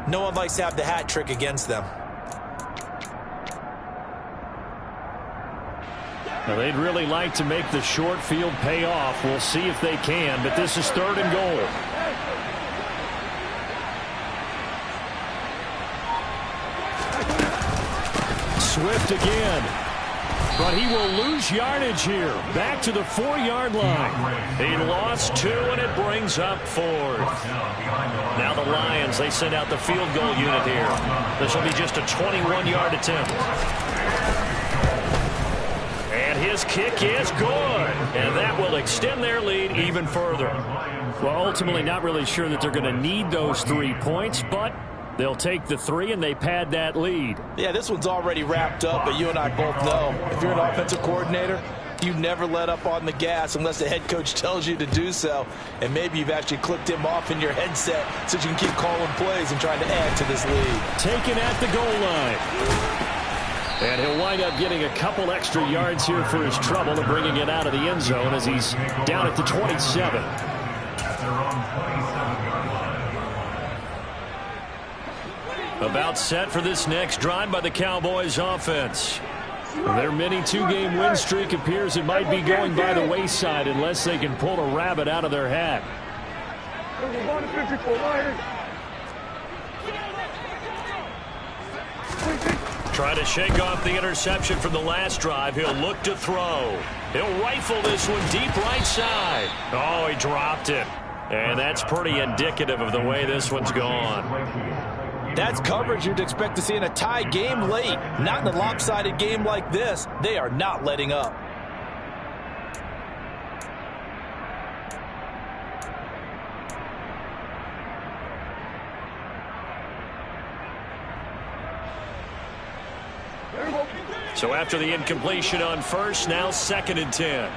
No one likes to have the hat trick against them. Now, they'd really like to make the short field pay off. We'll see if they can, but this is 3rd and goal. Swift again. But he will lose yardage here. Back to the 4-yard line. He lost 2, and it brings up 4th. Now the Lions, they send out the field goal unit here. This will be just a 21-yard attempt. And his kick is good. And that will extend their lead even further. Well, ultimately not really sure that they're going to need those 3 points, but they'll take the 3 and they pad that lead. Yeah, this one's already wrapped up, but you and I both know if you're an offensive coordinator, you never let up on the gas unless the head coach tells you to do so. And maybe you've actually clicked him off in your headset so you can keep calling plays and trying to add to this lead. Taken at the goal line. And he'll wind up getting a couple extra yards here for his trouble and bringing it out of the end zone as he's down at the 27. About set for this next drive by the Cowboys offense. Their mini 2-game win streak appears it might be going by the wayside unless they can pull a rabbit out of their hat. We're going to 54 Lions. Try to shake off the interception from the last drive. He'll look to throw. He'll rifle this one deep right side. Oh, he dropped it. And that's pretty indicative of the way this one's gone. That's coverage you'd expect to see in a tie game late. Not in a lopsided game like this. They are not letting up. So after the incompletion on first, now 2nd and 10.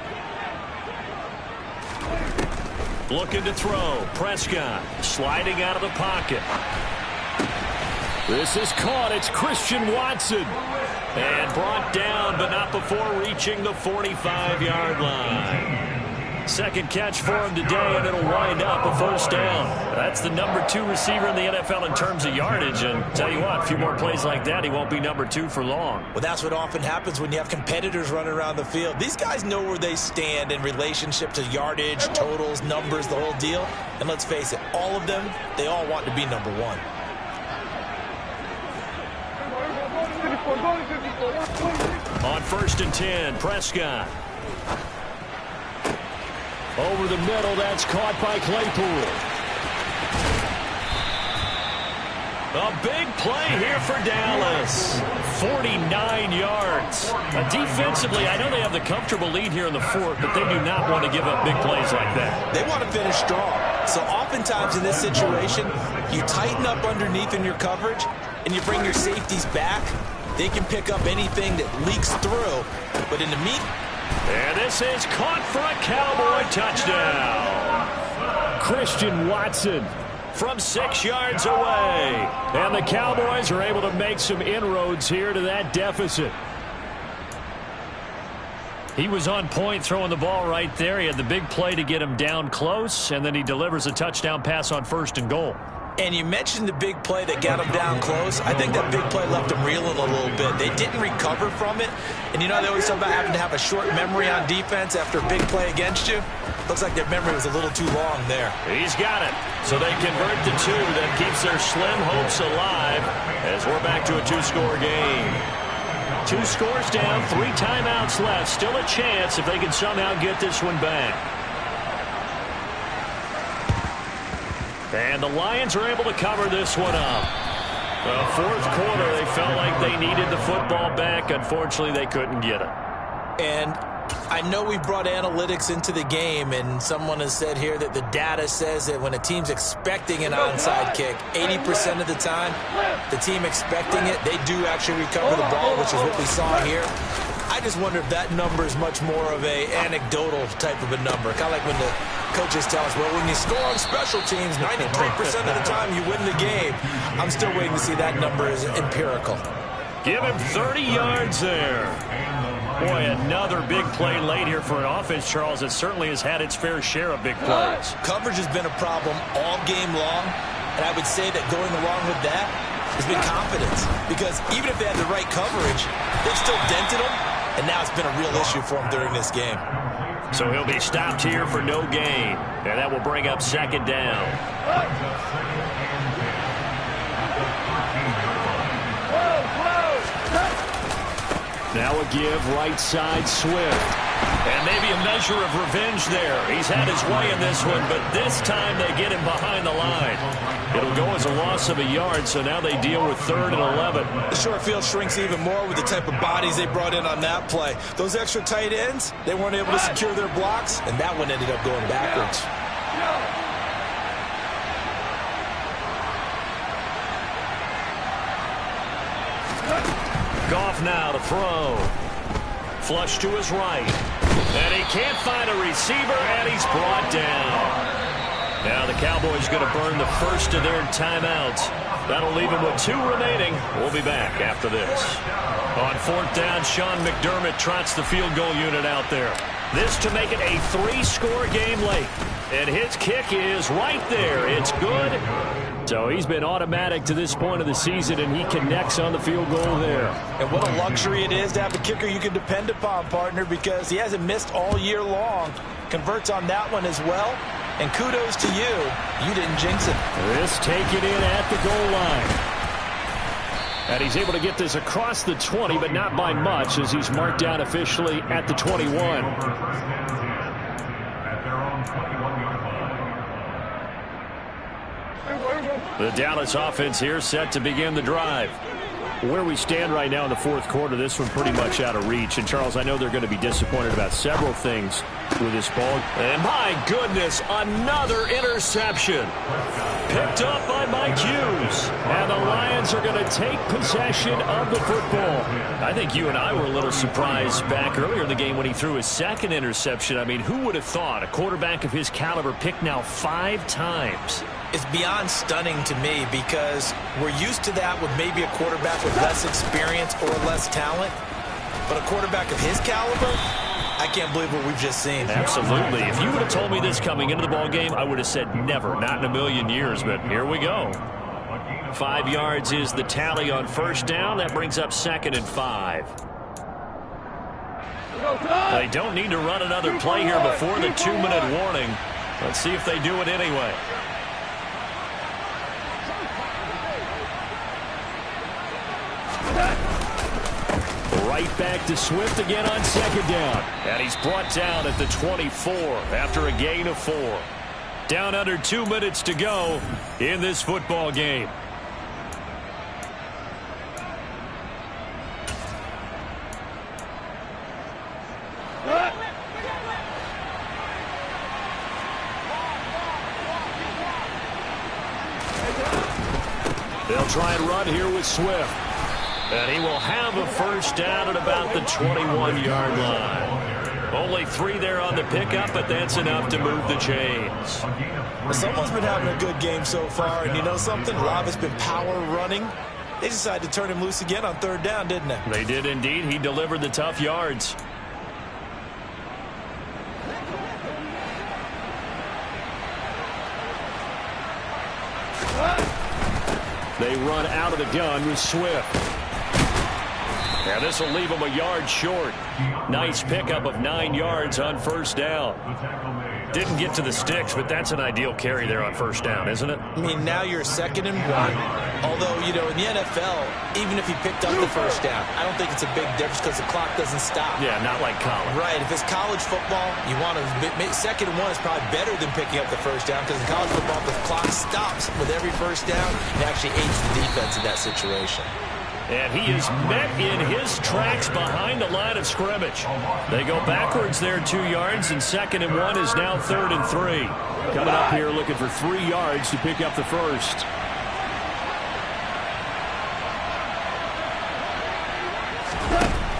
Looking to throw. Prescott sliding out of the pocket. This is caught. It's Christian Watson. And brought down, but not before reaching the 45-yard line. Second catch for him today, and it'll wind up a first down. That's the number 2 receiver in the NFL in terms of yardage. And tell you what, a few more plays like that, he won't be number 2 for long. Well, that's what often happens when you have competitors running around the field. These guys know where they stand in relationship to yardage, totals, numbers, the whole deal. And let's face it, all of them, they all want to be number 1. On 1st and 10, Prescott. Over the middle, that's caught by Claypool. A big play here for Dallas. 49 yards. Defensively, I know they have the comfortable lead here in the 4th, but they do not want to give up big plays like that. They want to finish strong. So oftentimes in this situation, you tighten up underneath in your coverage, and you bring your safeties back. They can pick up anything that leaks through, but in the meat. And this is caught for a Cowboy touchdown. Christian Watson from 6 yards away. And the Cowboys are able to make some inroads here to that deficit. He was on point throwing the ball right there. He had the big play to get him down close, and then he delivers a touchdown pass on 1st and goal. And you mentioned the big play that got him down close. I think that big play left him reeling a little bit. They didn't recover from it. And you know they always talk about having to have a short memory on defense after a big play against you. Looks like their memory was a little too long there. He's got it. So they convert the 2. That keeps their slim hopes alive as we're back to a 2-score game. 2 scores down, 3 timeouts left. Still a chance if they can somehow get this one back. And the Lions are able to cover this one up. The 4th quarter, they felt like they needed the football back. Unfortunately, they couldn't get it. And I know we brought analytics into the game, and someone has said here that the data says that when a team's expecting an onside kick, 80% of the time, the team expecting it, they do actually recover the ball, which is what we saw here. I just wonder if that number is much more of a anecdotal type of a number. Kind of like when the coaches tell us, well, when you score on special teams, 93% of the time you win the game. I'm still waiting to see that number is empirical. Give him 30 yards there. Boy, another big play late here for an offense, Charles, that certainly has had its fair share of big plays. Coverage has been a problem all game long, and I would say that going along with that has been confidence. Because even if they had the right coverage, they've still dented them, and now it's been a real issue for them during this game. So he'll be stopped here for no gain, and that will bring up 2nd down. Now a give, right side, Swift. And maybe a measure of revenge there. He's had his way in this one, but this time they get him behind the line. It'll go as a loss of a yard, so now they deal with 3rd and 11. The short field shrinks even more with the type of bodies they brought in on that play. Those extra tight ends, they weren't able to secure their blocks, and that one ended up going backwards. Goff now to throw. Flush to his right. And he can't find a receiver, and he's brought down. Now the Cowboys going to burn the first of their timeouts. That'll leave him with 2 remaining. We'll be back after this. On 4th down, Sean McDermott trots the field goal unit out there. This to make it a 3-score game late. And his kick is right there. It's good. So he's been automatic to this point of the season, and he connects on the field goal there. And what a luxury it is to have a kicker you can depend upon, partner, because he hasn't missed all year long. Converts on that one as well. And kudos to you. You didn't jinx it. This taken in at the goal line. And he's able to get this across the 20, but not by much, as he's marked down officially at the 21. The Dallas offense here set to begin the drive. Where we stand right now in the fourth quarter, this one pretty much out of reach. And, Charles, I know they're going to be disappointed about several things with this ball. And, my goodness, another interception. Picked up by Mike Hughes. And the Lions are going to take possession of the football. I think you and I were a little surprised back earlier in the game when he threw his second interception. I mean, who would have thought a quarterback of his caliber picked now 5 times? It's beyond stunning to me because we're used to that with maybe a quarterback with less experience or less talent. But a quarterback of his caliber, I can't believe what we've just seen. Absolutely. If you would have told me this coming into the ball game, I would have said never, not in a million years. But here we go. 5 yards is the tally on first down. That brings up 2nd and 5. They don't need to run another play here before the 2-minute warning. Let's see if they do it anyway. Right back to Swift again on 2nd down. And he's brought down at the 24 after a gain of 4. Down under 2 minutes to go in this football game. They'll try and run here with Swift. And he will have a first down at about the 21-yard line. Only 3 there on the pickup, but that's enough to move the chains. Someone's been having a good game so far, and you know something? A lot of it's been power running. They decided to turn him loose again on 3rd down, didn't they? They did indeed. He delivered the tough yards. They run out of the gun with Swift. And this will leave him a yard short. Nice pickup of 9 yards on first down. Didn't get to the sticks, but that's an ideal carry there on first down, isn't it? I mean, now you're 2nd and 1. Although, you know, in the NFL, even if he picked up the first down, I don't think it's a big difference because the clock doesn't stop. Yeah, not like college. Right. If it's college football, you want to 2nd and 1 is probably better than picking up the first down because in college football, the clock stops with every first down. It actually aids the defense in that situation. And he is met in his tracks behind the line of scrimmage. They go backwards there 2 yards, and 2nd and 1 is now 3rd and 3. Coming up here looking for 3 yards to pick up the first.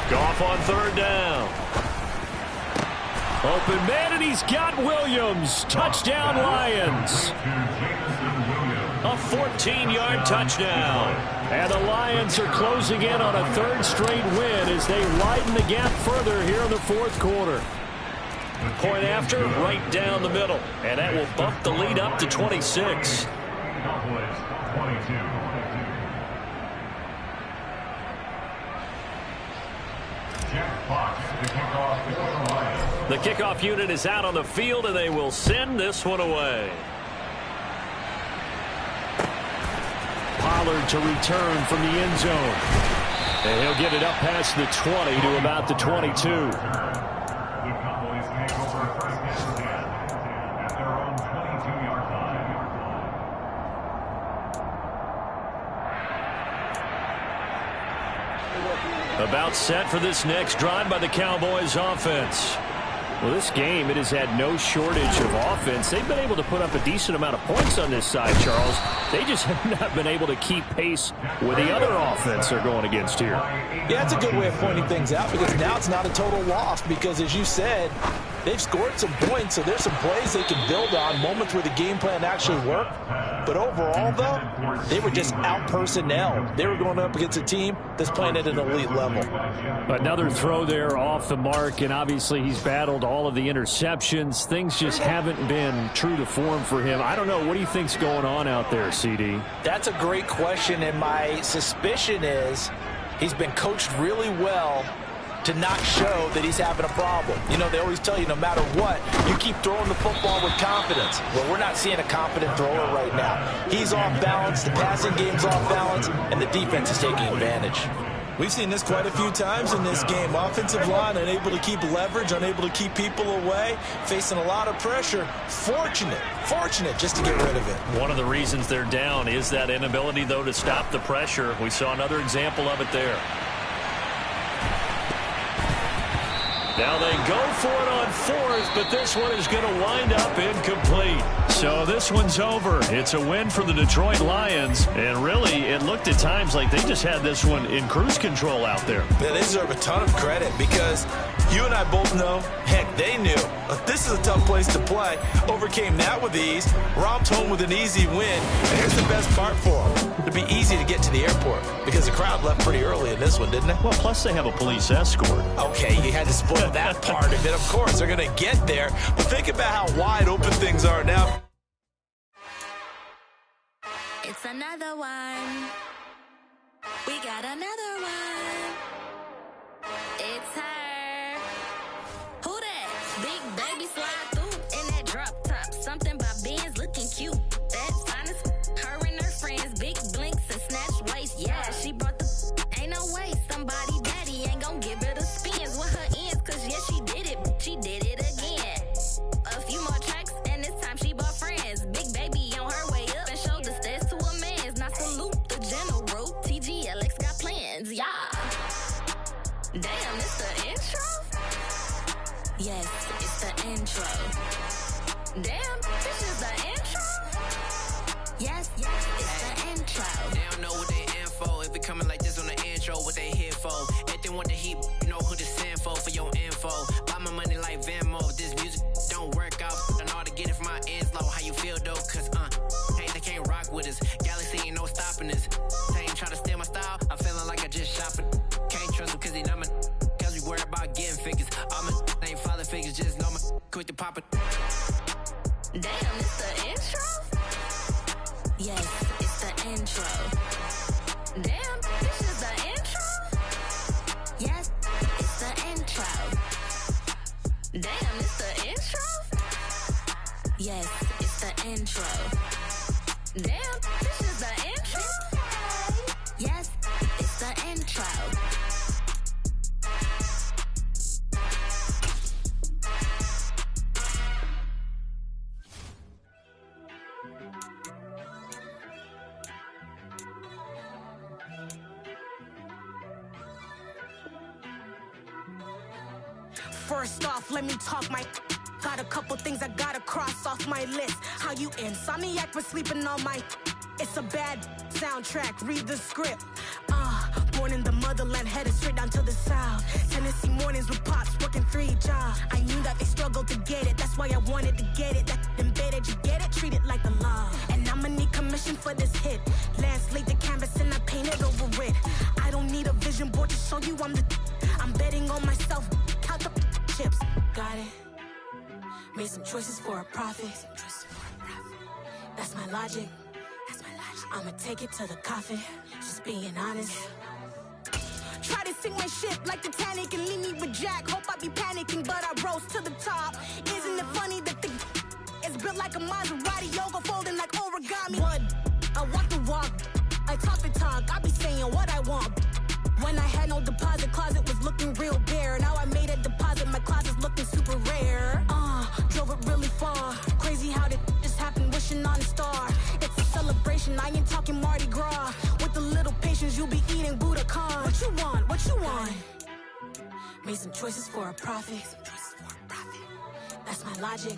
Goff on 3rd down. Open man, and he's got Williams. Touchdown, Lions. A 14-yard touchdown. And the Lions are closing in on a 3rd straight win as they widen the gap further here in the 4th quarter. Point after, right down the middle. And that will bump the lead up to 26. Cowboys 22. Jack Fox to kick off for the Lions. The kickoff unit is out on the field, and they will send this one away. Pollard to return from the end zone. And he'll get it up past the 20 to about the 22. The Cowboys take over 1st and 10 at their own 22-yard line. About set for this next drive by the Cowboys offense. Well, this game, it has had no shortage of offense. They've been able to put up a decent amount of points on this side, Charles. They just have not been able to keep pace with the other offense they're going against here. Yeah, that's a good way of pointing things out because now it's not a total loss because, as you said, they've scored some points, so there's some plays they can build on, moments where the game plan actually worked. But overall, though, they were just out-personnel. They were going up against a team that's playing at an elite level. Another throw there off the mark, and obviously he's battled all of the interceptions. Things just haven't been true to form for him. I don't know. What do you think's going on out there, CD? That's a great question, and my suspicion is he's been coached really well to not show that he's having a problem. You know, they always tell you no matter what, you keep throwing the football with confidence. Well, we're not seeing a confident thrower right now. He's off balance, the passing game's off balance, and the defense is taking advantage. We've seen this quite a few times in this game. Offensive line unable to keep leverage, unable to keep people away, facing a lot of pressure. Fortunate just to get rid of it. One of the reasons they're down is that inability, though, to stop the pressure. We saw another example of it there. Now they go for it on fourth, but this one is going to wind up incomplete. So this one's over. It's a win for the Detroit Lions. And really, it looked at times like they just had this one in cruise control out there. Yeah, they deserve a ton of credit because you and I both know, heck, they knew. This is a tough place to play. Overcame that with ease. Romped home with an easy win. And here's the best part for them. It'd be easy to get to the airport because the crowd left pretty early in this one, didn't it? Well, plus they have a police escort. Okay, you had to spoil that part of it. Of course, they're going to get there. But think about how wide open things are now. It's another one. We got another one. It's her. Who that? Big baby slide through in that drop top. Something by Benz looking cute. That's fine as her and her friends. Big blinks and snatch waist. Yeah, she brought the ain't no way. Somebody daddy ain't gon' give her the spins with her ends. Cause yeah, she did it. She did it again. A few more tracks and this time she bought friends. Big baby on her way up and showed the stairs to a man's. Now salute the general. TGLX got plans. Yeah. Damn, it's the intro? Yes, it's the intro. Damn, this is the intro? Yes, it's the intro. They don't know what they info. If it coming like this on the intro, what they here for? If they want the heat, you know who to send for your info. Buy my money like Venmo. If this music don't work out, I know how to get it from my ends low. How you feel though? Cause hey, they can't rock with us. Galaxy ain't no stopping this. They ain't try to steal my style. I'm feeling like I just shopping. Can't trust them cause they not my. Cause we worried about getting figures. All my ain't father figures. Just know my quick to pop it. Damn, it's the intro? Yes, it's the intro. Damn, this is the intro? Yes, it's the intro. Damn, it's the intro? Yes, it's the intro. Damn, this is the intro? Yes, it's the intro. First off, let me talk my. Got a couple things I gotta cross off my list. How you insomniac for sleeping on my. It's a bad soundtrack, read the script. Born in the motherland, headed straight down to the south. Tennessee mornings with pops, working 3 jobs. I knew that they struggled to get it, that's why I wanted to get it. That embedded, you get it, treat it like a law. And I'ma need commission for this hit. Last laid the canvas and I painted over it. I don't need a vision board to show you I'm betting on myself, count the chips. Got it. Made some choices for a profit. That's my logic. I'ma take it to the coffin. Just being honest. Try to sink my ship like Titanic and leave me with Jack. Hope I be panicking, but I rose to the top. Isn't it funny that the is built like a Maserati, yoga folding like origami? What? I walk the walk. I talk the talk. I be saying what I want. When I had no deposit, closet was looking real bare. Now I made a deposit, my closet's looking super rare. Drove it really far. Crazy how did this happen, wishing on a star. It's a celebration, I ain't talking Mardi Gras. With a little patience, you'll be eating Budokan. What you want? What you want? Made some choices for a profit. That's my logic.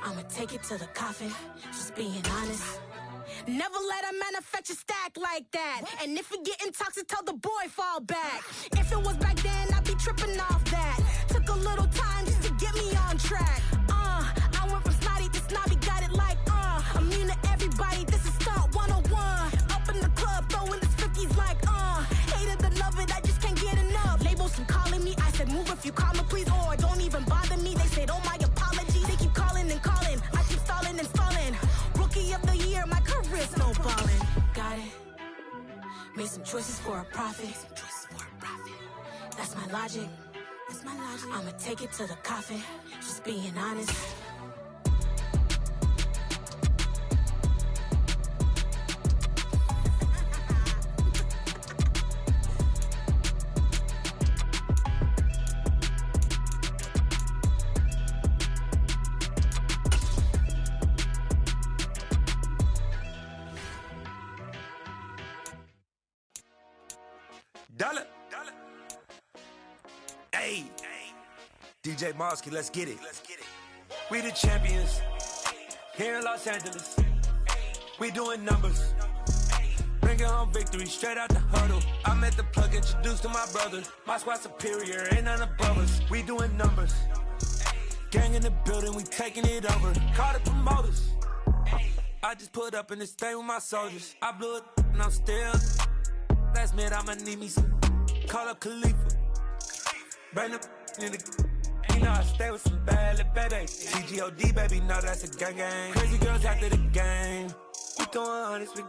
I'ma take it to the coffin. Just being honest. Never let a manufacture stack like that. And if you getting toxic, tell the boy fall back. If it was back then, I'd be tripping off that. Took a little time just to get me on track. I went from snotty to snobby, got it like I'm immune to everybody, this is stunt 101. Up in the club, throwing the 50s like hated to love it, I just can't get enough. Labels from calling me, I said move if you call me please, or don't even bother me. They said oh my apologies, they keep calling and calling. I keep stalling and stalling. Rookie of the year, my career snowballing. Got it. Made some choices for a profit. That's my logic. That's my logic. I'ma take it to the coffin. Just being honest. Dollar. Hey. DJ Mosky, let's get it. We the champions here in Los Angeles. We doing numbers. Bringing home victory straight out the huddle. I'm at the plug, introduced to my brother. My squad superior, ain't none above us. We doing numbers. Gang in the building, we taking it over. Call the promoters. I just put up in this thing with my soldiers. I blew it and I'm still. Last minute, I'ma need me some. Call up Khalifa. Bring the in the. You know I stay with some bad little baby. TGOD, baby, no, that's a gang gang. Crazy girls after the game. We throwing hundreds, we